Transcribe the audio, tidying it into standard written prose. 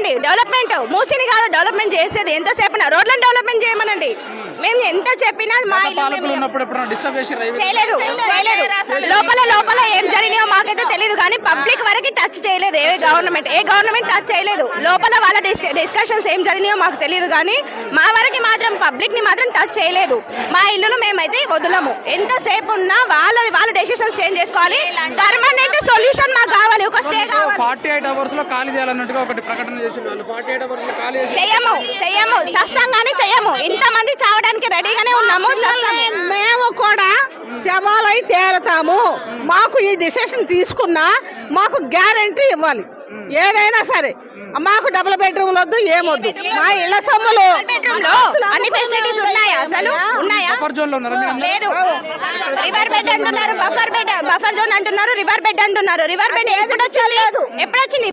చేయమనండి. డెవలప్మెంట్ మూసిని కాదు డెవలప్మెంట్ చేసేది, ఎంతసేపు రోడ్లను డెవలప్మెంట్ చేయమనండి. మేము ఎంత చెప్పినా మా చేయలేదు చేయలేదు. లోపల ఏం జరిగినాయో మాకైతే తెలియదు, కానీ పబ్లిక్ వరకు టచ్ చేయలేదు. ఏ గవర్నమెంట్ టచ్ చేయలేదు. లోపల వాళ్ళ డిస్కషన్స్ ఏం జరిగినాయో మాకు తెలియదు, కానీ మా వరకు మాత్రం పబ్లిక్ ని మాత్రం టచ్ చేయలేదు. మా ఇల్లును మేమైతే వదలము. ఎంతసేపు ఉన్నా వాళ్ళ డెసిషన్స్ చేంజ్ చేసుకోవాలి. పర్మనెంట్ సొల్యూషన్ మాకు కావాలి. ఒక స్టే కావాలి. 48 hours లో ఖాళీ చేయాలన్నట్టుగా ఒకటి ప్రకటన చేసి 48 hours లో ఖాళీ చేసి చెయ్యము సత్సంగానే చెయ్యము. ఇంతమంది చావడానికి రెడీగానే ఉన్నాము. మేము కూడా శవాలై తేలుతాము. మాకు ఈ డిసిషన్ తీసుకున్నా మాకు గ్యారంటీ ఇవ్వాలి. ఏదైనా సరే మాకు డబుల్ బెడ్రూమ్ వద్దు, ఏమొద్దు. మా ఇళ్ల సొమ్ములు అన్ని ఫెసిలిటీస్ ఉన్నాయా? అసలు ఉన్నాయా? లేదు. రివర్ బెడ్ అంటున్నారు, బఫర్ జోన్ అంటున్నారు, రివర్ బెడ్ అంటున్నారు. రివర్ బెడ్ ఎప్పుడు వచ్చింది?